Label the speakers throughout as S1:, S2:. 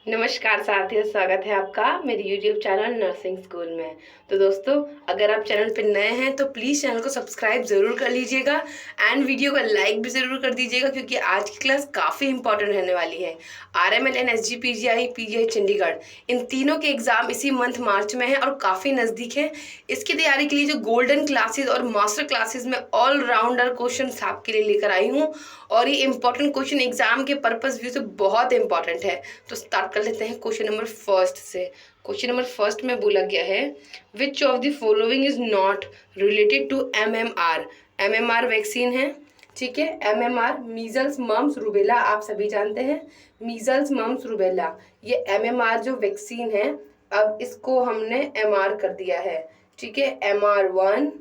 S1: नमस्कार साथियों, स्वागत है आपका मेरे YouTube चैनल नर्सिंग स्कूल में। तो दोस्तों, अगर आप चैनल पर नए हैं तो प्लीज़ चैनल को सब्सक्राइब ज़रूर कर लीजिएगा एंड वीडियो को लाइक भी ज़रूर कर दीजिएगा, क्योंकि आज की क्लास काफ़ी इंपॉर्टेंट रहने वाली है। RMLN SG PGI चंडीगढ़, इन तीनों के एग्ज़ाम इसी मंथ मार्च में है और काफ़ी नज़दीक है। इसकी तैयारी के लिए जो गोल्डन क्लासेज और मास्टर क्लासेज में ऑलराउंडर क्वेश्चन आपके लिए लेकर आई हूँ, और ये इंपॉर्टेंट क्वेश्चन एग्जाम के पर्पस व्यू से बहुत इंपॉर्टेंट है। तो स्टार्ट कर लेते हैं क्वेश्चन नंबर फर्स्ट से। क्वेश्चन नंबर फर्स्ट में बोला गया है, which of the following is not related to MMR। MMR vaccine है, ठीक है। MMR मीजल्स मम्स रूबेला, आप सभी जानते हैं मीजल्स मम्स रूबेला। ये MMR जो वैक्सीन है, अब इसको हमने MR कर दिया है, ठीक है। MR1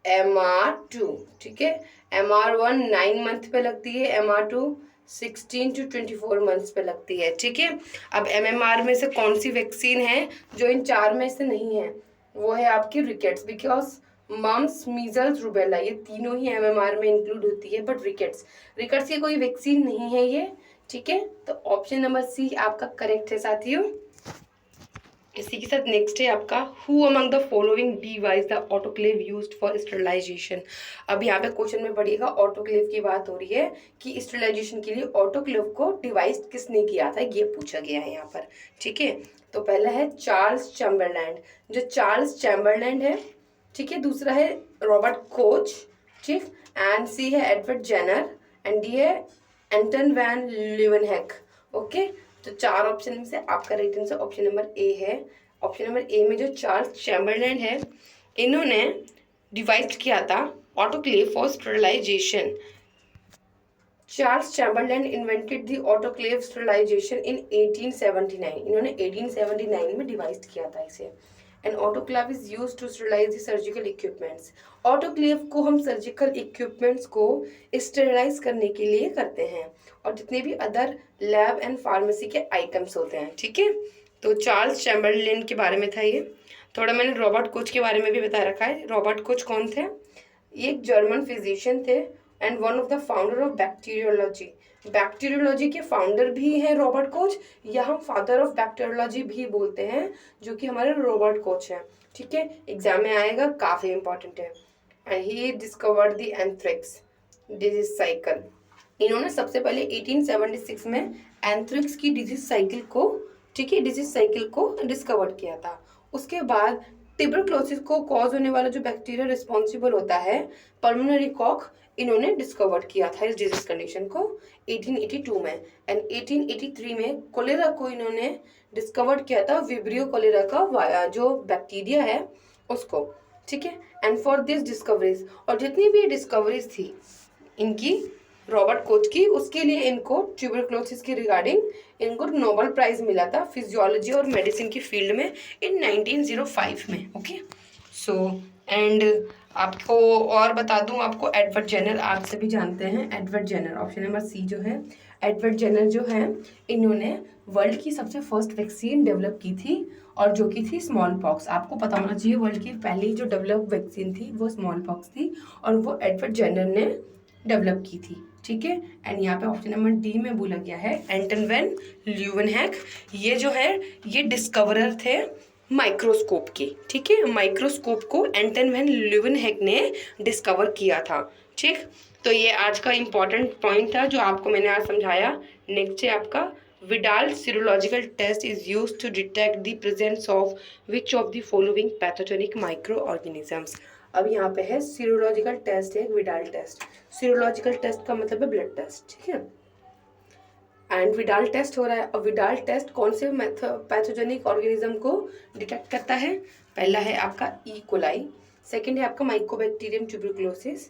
S1: MR2, ठीक है। MR1 9 मंथ पे लगती है, MR2 16 to 24 मंथ्स पे लगती है, ठीक है। अब MMR में से कौन सी वैक्सीन है जो इन चार में से नहीं है? वो है आपकी rickets, because mumps measles rubella ये तीनों ही MMR में इंक्लूड होती है, बट रिकेट्स की कोई वैक्सीन नहीं है ये, ठीक है। तो ऑप्शन नंबर सी आपका करेक्ट है साथियों। इसी के साथ नेक्स्ट है आपका, who among the following device the autoclave used for sterilisation. अब यहाँ पे क्वेश्चन में पढ़िएगा, ऑटोक्लेव की बात हो रही है कि स्टरलाइजेशन के लिए ऑटोक्लेव को डिवाइस किसने किया था, ये पूछा गया है यहाँ पर, ठीक है। तो पहला है चार्ल्स चैम्बरलैंड, जो चार्ल्स चैम्बरलैंड है, ठीक है। दूसरा है रॉबर्ट कोच, ठीक। एंड सी है एडवर्ड जेनर, एंड डी है एंटन वैन ल्यूवेनहेक, ओके। तो चार ऑप्शन में से आपका right answer option number A है। ऑप्शन नंबर ए में जो चार्ल्स चैम्बरलैंड है, इन्होंने डिवाइस किया था autoclave for sterilization. Charles Chamberland invented the autoclave sterilization in 1879। इन्होंने 1879 में डिवाइस किया था इसे। And autoclave is use to sterilize the surgical equipments. Autoclave को हम सर्जिकल इक्विपमेंट्स को स्टेरलाइज करने के लिए करते हैं, और जितने भी अदर लैब एंड फार्मेसी के आइटम्स होते हैं, ठीक है। तो चार्ल्स चैम्बरलैंड के बारे में था ये। थोड़ा मैंने रॉबर्ट कोच के बारे में भी बता रखा है। रॉबर्ट कोच कौन थे? ये एक जर्मन फिजिशियन थे and one of the founder of bacteriology. Bacteriology के फाउंडर भी हैं रॉबर्ट कोच, या हम फादर ऑफ बैक्टीरियोलॉजी भी बोलते हैं, जो कि हमारे रॉबर्ट कोच हैं, ठीक है। एग्जाम में आएगा, काफ़ी इंपॉर्टेंट है। And he discovered the anthrax disease cycle. इन्होंने सबसे पहले 1876 में एंथ्रेक्स की डिजीज साइकिल को, ठीक है, डिजीज साइकिल को डिस्कवर किया था। उसके बाद ट्यूबरक्लोसिस को कॉज होने वाला जो बैक्टीरिया रिस्पॉन्सिबल होता है, पल्मोनरी कॉक, इन्होंने डिस्कवर किया था इस डिजीज कंडीशन को 1882 में। एंड 1883 में कोलेरा को इन्होंने डिस्कवर किया था, विब्रियो कोलेरा का जो बैक्टीरिया है उसको, ठीक है। एंड फॉर दिस डिस्कवरीज, और जितनी भी डिस्कवरीज थी इनकी रॉबर्ट कोच की, उसके लिए इनको ट्यूबरक्लोसिस की रिगार्डिंग इनको नोबेल प्राइज मिला था फिजियोलॉजी और मेडिसिन की फील्ड में इन 1905 में, ओके। सो एंड आपको और बता दूं, आपको एडवर्ड जेनर आप सभी जानते हैं। Edward Jenner option number C जो है, एडवर्ड जेनर जो है, इन्होंने वर्ल्ड की सबसे फर्स्ट वैक्सीन डेवलप की थी, और जो कि थी स्मॉल पॉक्स। आपको पता होना चाहिए वर्ल्ड की पहली जो डेवलप वैक्सीन थी वो स्मॉल पॉक्स थी, और वो एडवर्ड जेनर ने डेवलप की थी, ठीक है। एंड यहाँ पे ऑप्शन नंबर डी में बोला गया है एंटन वैन ल्यूवेनहेक। ये जो है ये डिस्कवरर थे माइक्रोस्कोप के, ठीक है। माइक्रोस्कोप को एंटन वैन ल्यूवेनहेक ने डिस्कवर किया था, ठीक। तो ये आज का इंपॉर्टेंट पॉइंट था जो आपको मैंने आज समझाया। नेक्स्ट है आपका, Widal serological test is use to detect the presence of which of the following pathogenic microorganisms. अब यहाँ पे है सीरोलॉजिकल टेस्ट है, विडाल टेस्ट। सीरोलॉजिकल टेस्ट का मतलब है ब्लड टेस्ट, ठीक है। एंड विडाल टेस्ट हो रहा है। और विडाल टेस्ट कौन से पैथोजेनिक ऑर्गेनिज्म को डिटेक्ट करता है? पहला है आपका ई कोलाई, सेकेंड है आपका mycobacterium tuberculosis,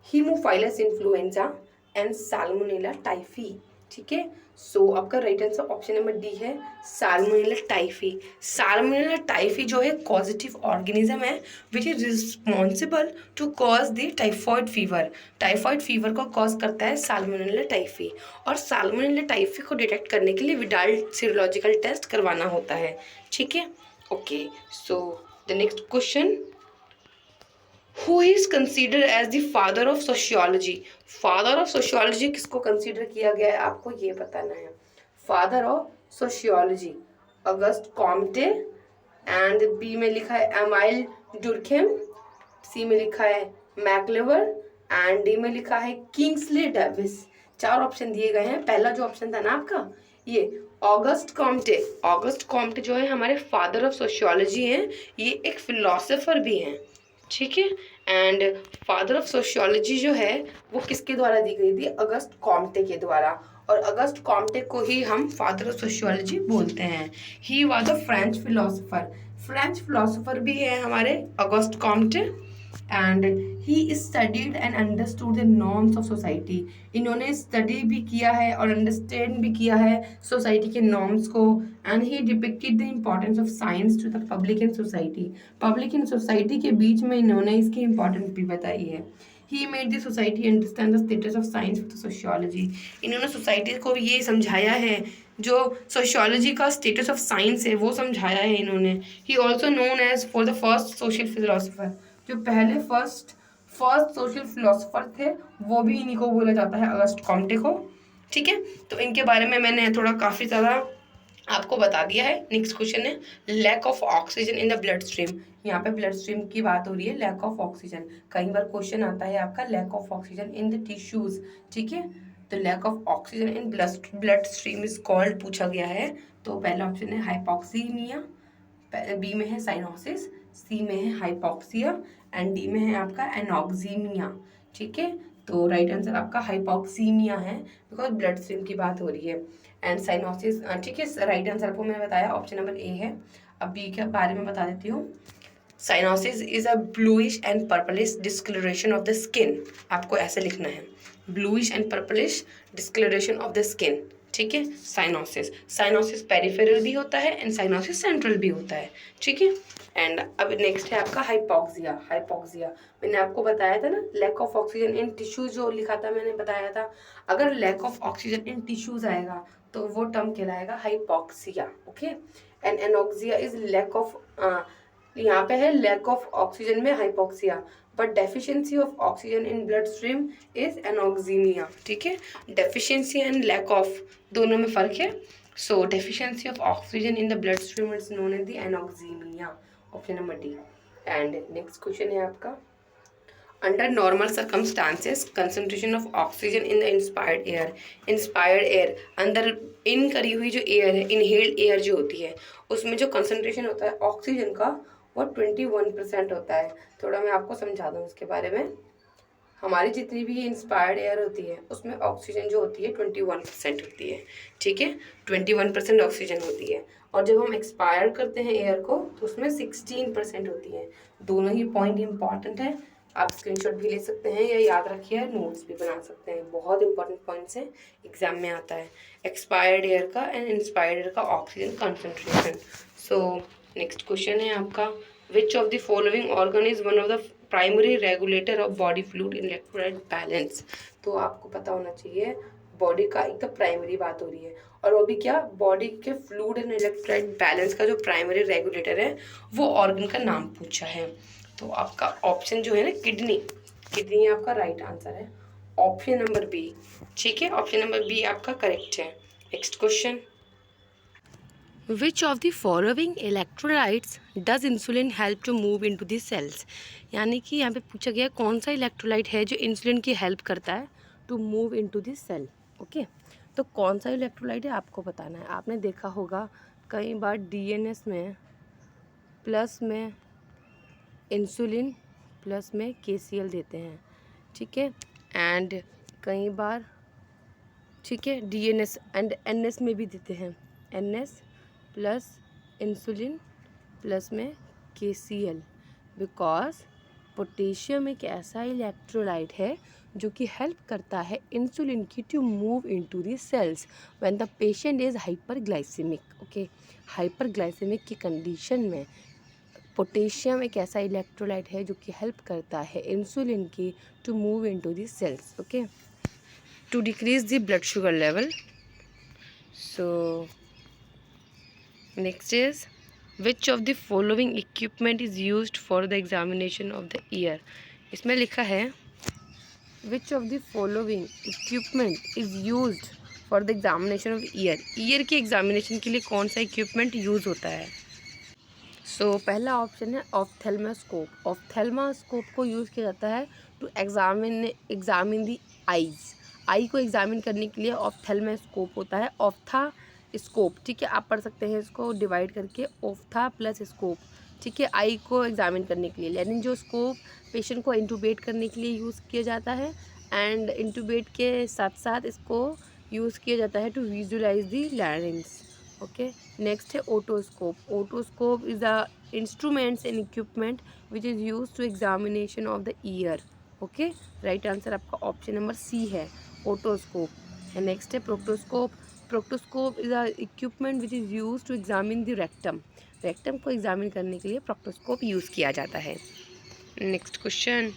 S1: haemophilus influenzae and salmonella typhi, ठीक है। सो आपका right answer option number D है, साल्मोनेला टाइफी। साल्मोनेला टाइफी जो है कॉजेटिव ऑर्गेनिज्म है which is responsible to cause the typhoid fever. Typhoid fever को कॉज करता है साल्मोनेला टाइफी, और साल्मोनेला टाइफी को डिटेक्ट करने के लिए विडाल सीरोलॉजिकल टेस्ट करवाना होता है, ठीक है। Okay, so the next question, who is consider as the father of sociology. Father of sociology किसको कंसिडर किया गया है, आपको ये बताना है। Father of sociology Auguste Comte, and B में लिखा है एमाइल डुर्खेम, सी में लिखा है मैक्लेवर, एंड डी में लिखा है किंग्सले डेविस। 4 ऑप्शन दिए गए हैं। पहला जो ऑप्शन था ना आपका ये ऑगस्ट कॉम्टे, ऑगस्ट कॉम्टे जो है हमारे फादर ऑफ सोशियोलॉजी हैं, ये एक फिलोसोफर भी हैं, ठीक है। एंड फादर ऑफ सोशियोलॉजी जो है वो किसके द्वारा दी गई थी? अगस्त कॉम्टे के द्वारा, और अगस्त कॉम्टे को ही हम फादर ऑफ सोशियोलॉजी बोलते हैं। He was a French philosopher, French philosopher भी है हमारे Auguste Comte, and he studied and understood the norms of society. इन्होंने स्टडी भी किया है और अंडरस्टैंड भी किया है सोसाइटी के नॉर्म्स को, and he depicted the importance of science to the public and society. Public and society के बीच में इन्होंने इसकी इम्पोर्टेंस भी बताई है। He made the society understand the status of science with sociology. इन्होंने सोसाइटी को ये समझाया है, जो सोशियोलॉजी का स्टेटस ऑफ साइंस है वो समझाया है इन्होंने। He also known as for the first social philosopher, जो पहले फर्स्ट सोशल फिलोसोफर थे वो भी इन्हीं को बोला जाता है, अगस्ट कॉम्टे को, ठीक है। तो इनके बारे में मैंने थोड़ा काफ़ी ज़्यादा आपको बता दिया है। नेक्स्ट क्वेश्चन है lack of oxygen in the blood stream. यहाँ पे ब्लड स्ट्रीम की बात हो रही है, लैक ऑफ ऑक्सीजन। कई बार क्वेश्चन आता है आपका lack of oxygen in the tissues, ठीक है। तो lack of oxygen in blood stream is called पूछा गया है। तो पहला ऑप्शन है हाइपोक्सीमिया, बी में है साइनोसिस, सी में है हाइपोक्सिया, एंड डी में है आपका एनॉक्सीमिया, ठीक है। तो राइट आंसर आपका हाइपोक्सीमिया है, बिकॉज ब्लड स्ट्रीम की बात हो रही है। एंड साइनोसिस, ठीक है, राइट आंसर आपको मैंने बताया ऑप्शन नंबर ए है। अब बी के बारे में बता देती हूँ। Cyanosis is a bluish and purplish discolouration of the skin. आपको ऐसे लिखना है, bluish and purplish discolouration of the skin, ठीक है। साइनोसिस पेरिफेरल भी होता है एंड साइनोसिस सेंट्रल भी होता है, ठीक है। एंड अब नेक्स्ट है आपका हाइपोक्सिया। मैंने आपको बताया था ना lack of oxygen in tissues, जो लिखा था मैंने बताया था, अगर lack of oxygen in tissues आएगा तो वो टर्म कहलाएगा hypoxia, okay. And anoxia is lack of, यहाँ पे है लैक ऑफ ऑक्सीजन में hypoxia, but deficiency of oxygen in blood stream is anoxaemia, ठीक है। डेफिशिएंसी एंड लैक ऑफ दोनों में फर्क है। So deficiency of oxygen in the blood stream is known as the anoxaemia, option number D. And next question है आपका under normal circumstances concentration of oxygen in the inspired air, अंदर in करी हुई जो एयर है, inhaled air जो होती है, उसमें जो कंसंट्रेशन होता है ऑक्सीजन का वो 21% होता है। थोड़ा मैं आपको समझा दूँ इसके बारे में। हमारी जितनी भी इंस्पायर्ड एयर होती है उसमें ऑक्सीजन जो होती है 21% होती है, ठीक है। 21% ऑक्सीजन होती है, और जब हम एक्सपायर करते हैं एयर को तो उसमें 16% होती है। दोनों ही पॉइंट इंपॉर्टेंट है, आप स्क्रीनशॉट भी ले सकते हैं या याद रखिए, नोट्स भी बना सकते हैं। बहुत इंपॉर्टेंट पॉइंट्स हैं, एग्जाम में आता है एक्सपायर्ड एयर का एंड इंस्पायर्ड एयर का oxygen concentration. So next question है आपका विच of the following organ is one of the primary regulator of body fluid electrolyte balance. तो आपको पता होना चाहिए बॉडी का एक तो प्राइमरी बात हो रही है, और वो भी क्या, बॉडी के फ्लूइड एंड इलेक्ट्रोलाइट बैलेंस का जो प्राइमरी रेगुलेटर है वो ऑर्गन का नाम पूछा है। तो आपका ऑप्शन जो है ना किडनी आपका राइट आंसर है, ऑप्शन नंबर बी, ठीक है। ऑप्शन नंबर बी आपका करेक्ट है। Next question which of the following electrolytes does insulin help to move into the cells. यानी कि यहाँ पे पूछा गया कौन सा इलेक्ट्रोलाइट है जो इंसुलिन की हेल्प करता है to move into the cell, okay. तो कौन सा इलेक्ट्रोलाइट है आपको बताना है। आपने देखा होगा कई बार डीएनएस में प्लस में इंसुलिन प्लस में केसीएल देते हैं, ठीक है। एंड कई बार, ठीक है, डीएनएस एंड एनएस में भी देते हैं, एनएस प्लस इंसुलिन प्लस में केसीएल, बिकॉज पोटेशियम एक ऐसा इलेक्ट्रोलाइट है जो कि हेल्प करता है इंसुलिन की to move into the cells when the patient is hyperglycaemic, okay. Hyperglycaemic की कंडीशन में पोटेशियम एक ऐसा इलेक्ट्रोलाइट है जो कि हेल्प करता है इंसुलिन की to move into the cells, okay, to decrease the blood sugar level. So next is which of the following equipment is used for the examination of the ear. इसमें लिखा है which of the following equipment is used for the examination of ear, ear के examination के लिए कौन सा equipment use होता है? सो पहला ऑप्शन है ऑफ्थेल्मास्कोप। ऑफ्थेल्मास्कोप को यूज़ किया जाता है टू एग्जामिन दी आईज। आई को एग्जामिन करने के लिए ऑफ्थेल्मास्कोप होता है। ऑफ्था स्कोप, ठीक है, आप पढ़ सकते हैं इसको डिवाइड करके, ऑफ्था प्लस स्कोप, ठीक है, आई को एग्जामिन करने के लिए। लेकिन जो स्कोप पेशेंट को इंटूबेट करने के लिए यूज़ किया जाता है, एंड इंटूबेट के साथ साथ इसको यूज़ किया जाता है to visualize the larynx. Okay, next है otoscope. Otoscope is a instruments and equipment which is use to examination of the ear. Okay, right answer आपका ऑप्शन नंबर सी है, ओटोस्कोप। एंड नेक्स्ट है proctoscope. Proctoscope is a equipment which is use to examine the rectum. Rectum को examine करने के लिए proctoscope use किया जाता है। Next question,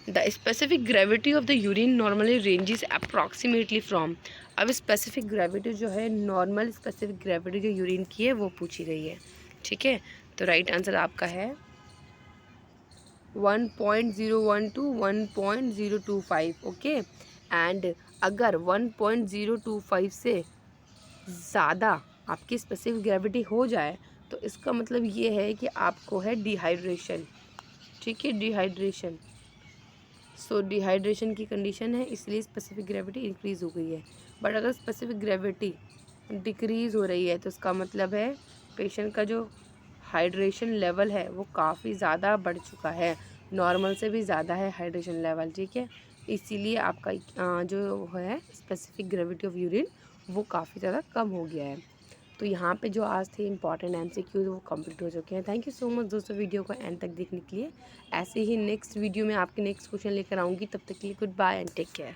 S1: the specific gravity of the urine normally ranges approximately from. अब specific gravity जो है, नॉर्मल स्पेसिफिक ग्रेविटी जो यूरिन की है वो पूछी गई है, ठीक है। तो राइट आंसर आपका है 1.01 टू 1.025। ओके, एंड अगर 1.025 से ज़्यादा आपकी स्पेसिफिक ग्रेविटी हो जाए तो इसका मतलब ये है कि आपको है डिहाइड्रेशन, ठीक है, डिहाइड्रेशन। सो डिहाइड्रेशन की कंडीशन है, इसलिए स्पेसिफिक ग्रेविटी इंक्रीज़ हो गई है। बट अगर स्पेसिफिक ग्रेविटी डिक्रीज़ हो रही है तो इसका मतलब है पेशेंट का जो हाइड्रेशन लेवल है वो काफ़ी ज़्यादा बढ़ चुका है, नॉर्मल से भी ज़्यादा है हाइड्रेशन लेवल, ठीक है। इसीलिए आपका जो है स्पेसिफिक ग्रेविटी ऑफ यूरिन वो काफ़ी ज़्यादा कम हो गया है। तो यहाँ पे जो आज थे इंपॉर्टेंट MCQs वो कंप्लीट हो चुके हैं। थैंक यू सो मच दोस्तों वीडियो को एंड तक देखने के लिए। ऐसे ही नेक्स्ट वीडियो में आपके नेक्स्ट क्वेश्चन लेकर आऊँगी, तब तक के लिए goodbye and take care.